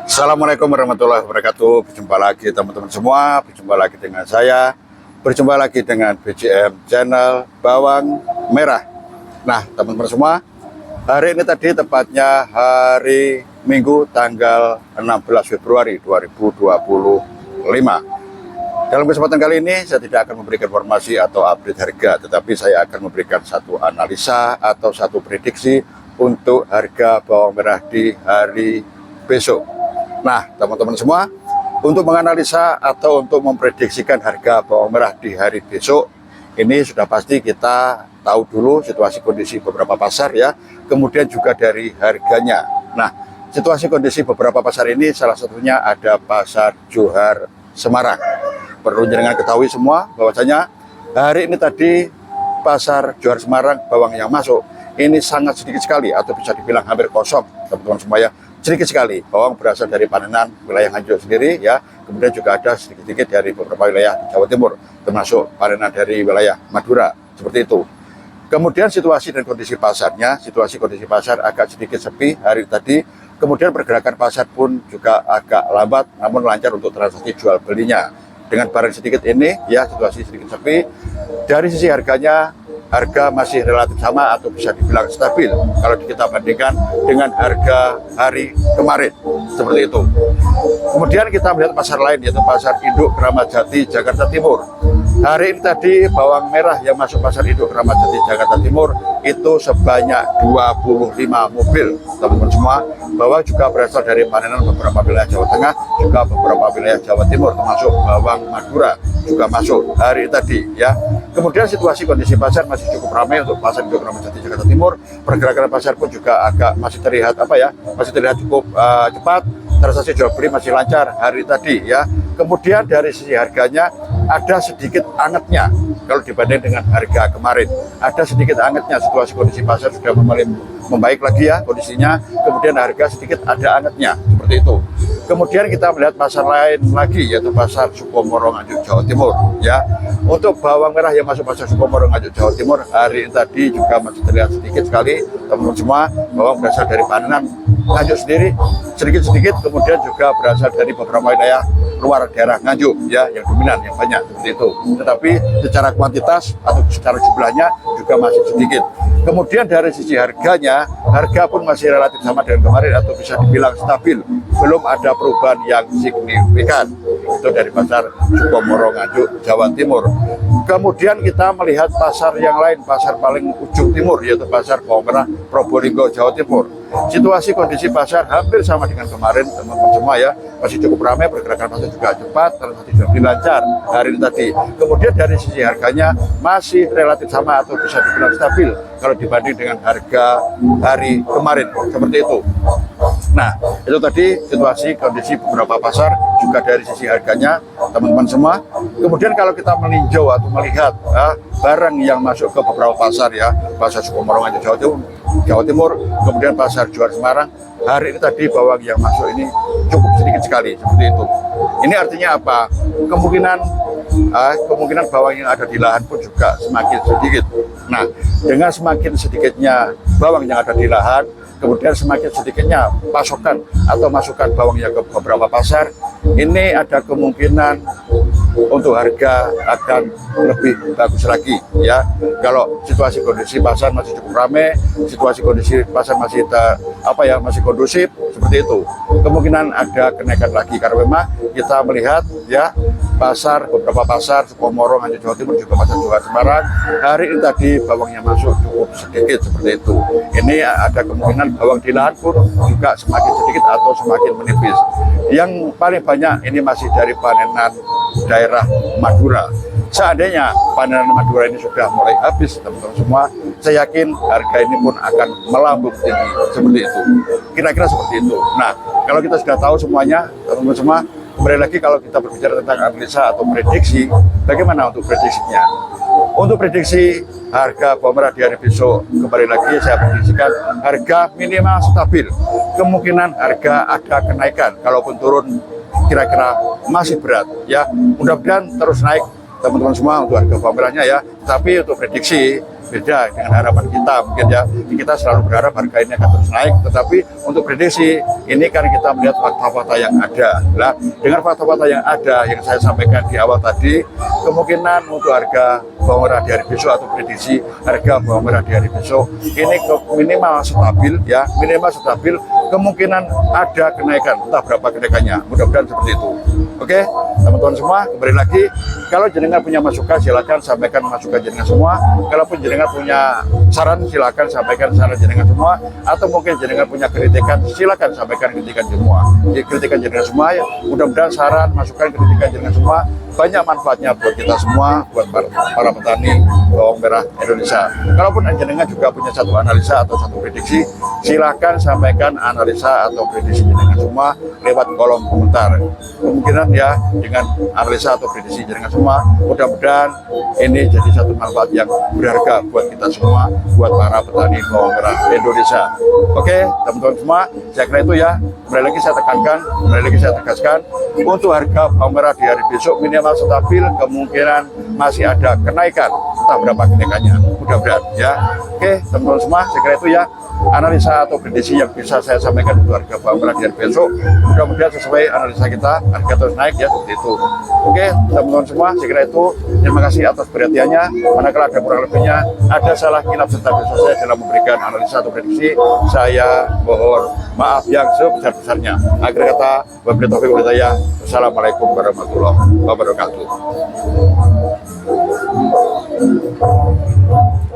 Assalamualaikum warahmatullahi wabarakatuh. Berjumpa lagi teman-teman semua. Berjumpa lagi dengan saya. Berjumpa lagi dengan BJM Channel Bawang Merah. Nah teman-teman semua, hari ini tadi tepatnya hari Minggu tanggal 16 Februari 2025. Dalam kesempatan kali ini saya tidak akan memberikan informasi atau update harga, tetapi saya akan memberikan satu analisa atau satu prediksi untuk harga bawang merah di hari besok. Nah teman-teman semua, untuk menganalisa atau untuk memprediksikan harga bawang merah di hari besok, ini sudah pasti kita tahu dulu situasi kondisi beberapa pasar ya, kemudian juga dari harganya. Nah situasi kondisi beberapa pasar ini salah satunya ada pasar Johar Semarang. Perlu jangan ketahui semua bahwasanya hari ini tadi pasar Johar Semarang bawang yang masuk ini sangat sedikit sekali atau bisa dibilang hampir kosong teman-teman semua ya. Sedikit sekali bawang berasal dari panenan wilayah Nganjuk sendiri ya, kemudian juga ada sedikit-sedikit dari beberapa wilayah di Jawa Timur, termasuk panenan dari wilayah Madura, seperti itu. Kemudian situasi dan kondisi pasarnya, situasi kondisi pasar agak sedikit sepi hari tadi, kemudian pergerakan pasar pun juga agak lambat, namun lancar untuk transaksi jual belinya. Dengan barang sedikit ini ya, situasi sedikit sepi. Dari sisi harganya, harga masih relatif sama atau bisa dibilang stabil kalau kita bandingkan dengan harga hari kemarin, seperti itu. Kemudian kita melihat pasar lain, yaitu pasar induk Kramat Jati Jakarta Timur. Hari ini tadi bawang merah yang masuk pasar induk Kramat Jati Jakarta Timur itu sebanyak 25 mobil teman-teman semua. Bawang juga berasal dari panenan beberapa wilayah Jawa Tengah, juga beberapa wilayah Jawa Timur, termasuk bawang Madura juga masuk hari tadi ya. Kemudian situasi kondisi pasar masih cukup ramai untuk pasar induk Kramat Jati Jakarta Timur. Pergerakan pasar pun juga agak masih terlihat masih terlihat cukup cepat. Transaksi jual beli masih lancar hari tadi ya. Kemudian dari sisi harganya ada sedikit angetnya kalau dibanding dengan harga kemarin. Ada sedikit angetnya, situasi kondisi pasar sudah mulai membaik lagi ya kondisinya. Kemudian harga sedikit ada angetnya, seperti itu. Kemudian kita melihat pasar lain lagi, yaitu pasar Sukomoro Nganjuk Jawa Timur ya. Untuk bawang merah yang masuk pasar Sukomoro Nganjuk Jawa Timur hari ini tadi juga masih terlihat sedikit sekali teman-teman semua. Bawang berasal dari panenan Nganjuk sendiri sedikit-sedikit, kemudian juga berasal dari beberapa wilayah luar daerah Nganjuk ya, yang dominan, yang banyak seperti itu. Tetapi secara kuantitas atau secara jumlahnya juga masih sedikit. Kemudian dari sisi harganya, harga pun masih relatif sama dengan kemarin atau bisa dibilang stabil. Belum ada perubahan yang signifikan. Itu dari pasar Sukomoro Nganjuk Jawa Timur. Kemudian kita melihat pasar yang lain, pasar paling ujung timur, yaitu pasar bawang merah Probolinggo Jawa Timur. Situasi kondisi pasar hampir sama dengan kemarin teman-teman semua ya, masih cukup ramai, pergerakan pasar juga cepat, transaksi juga lancar hari ini tadi. Kemudian dari sisi harganya masih relatif sama atau bisa dibilang stabil kalau dibanding dengan harga hari kemarin, seperti itu. Nah itu tadi situasi kondisi beberapa pasar juga dari sisi harganya teman-teman semua. Kemudian kalau kita meninjau atau melihat barang yang masuk ke beberapa pasar ya, pasar Sukomoro Nganjuk Jawa Timur, kemudian pasar Johar Semarang, hari ini tadi bawang yang masuk ini cukup sedikit sekali, seperti itu. Ini artinya apa? Kemungkinan bawang yang ada di lahan pun juga semakin sedikit. Nah dengan semakin sedikitnya bawang yang ada di lahan, kemudian semakin sedikitnya pasokan atau masukan bawang yang ke beberapa pasar, ini ada kemungkinan untuk harga akan lebih bagus lagi ya. Kalau situasi kondisi pasar masih cukup ramai, situasi kondisi pasar masih masih kondusif, seperti itu, kemungkinan ada kenaikan lagi karena memang kita melihat ya beberapa pasar Sukomoro Nganjuk Jawa Timur juga pasar Johar Semarang hari ini tadi bawangnya masuk cukup sedikit, seperti itu. Ini ada kemungkinan bawang di lahan pun juga semakin sedikit atau semakin menipis. Yang paling banyak ini masih dari panenan daerah Madura. Seandainya panenan Madura ini sudah mulai habis teman-teman semua, saya yakin harga ini pun akan melambung tinggi, seperti itu. Kira-kira seperti itu. Nah kalau kita sudah tahu semuanya teman-teman semua, kembali lagi kalau kita berbicara tentang analisa atau prediksi, bagaimana untuk prediksinya? Untuk prediksi harga bawang merah di hari besok, kembali lagi saya prediksikan harga minimal stabil. Kemungkinan harga ada kenaikan, kalaupun turun kira-kira masih berat ya. Mudah-mudahan terus naik teman-teman semua untuk harga bawang merahnya ya. Tapi untuk prediksi beda dengan harapan kita. Mungkin ya, kita selalu berharap harga ini akan terus naik, tetapi untuk prediksi ini kan kita melihat fakta-fakta yang ada. Nah, dengan fakta-fakta yang ada yang saya sampaikan di awal tadi, kemungkinan untuk harga bawang merah di hari besok atau prediksi harga bawang merah di hari besok ini minimal stabil ya, minimal stabil, kemungkinan ada kenaikan, entah berapa kenaikannya, mudah-mudahan seperti itu. Oke, teman-teman semua, kembali lagi, kalau jenengan punya masukan silakan sampaikan masukan jenengan semua, kalaupun jenengan punya saran silakan sampaikan saran jenengan semua, atau mungkin jenengan punya kritikan silakan sampaikan kritikan semua. Jadi kritikan jenengan semua ya, mudah-mudahan saran, masukan, kritikan jenengan semua banyak manfaatnya buat kita semua, buat para petani bawang merah Indonesia. Kalaupun jenengan juga punya satu analisa atau satu prediksi, silakan sampaikan analisa atau prediksi jenengan semua lewat kolom komentar. Kemungkinan ya dengan analisa atau prediksi jenengan semua, mudah-mudahan ini jadi satu manfaat yang berharga buat kita semua, buat para petani bawang merah Indonesia. Oke, teman-teman semua, saya kira itu ya. Kembali lagi saya tekankan, kembali lagi saya tegaskan, untuk harga bawang merah di hari besok minimal stabil, kemungkinan masih ada kenaikan, entah berapa kenaikannya, mudah-mudahan ya. Oke, teman-teman semua, saya kira itu ya analisa atau prediksi yang bisa saya sampaikan untuk harga bawang merah di hari besok. Mudah-mudahan sesuai analisa kita, harga terus naik ya, seperti itu. Oke, teman-teman semua, saya kira itu. Terima kasih atas perhatiannya. Manakala ada kurang lebihnya, ada salah kilap serta dosa saya dalam memberikan analisa atau prediksi, saya mohon maaf yang sebesar-besarnya. Akhir kata, wabillahi taufiq wal hidayah. Wassalamualaikum warahmatullahi wabarakatuh.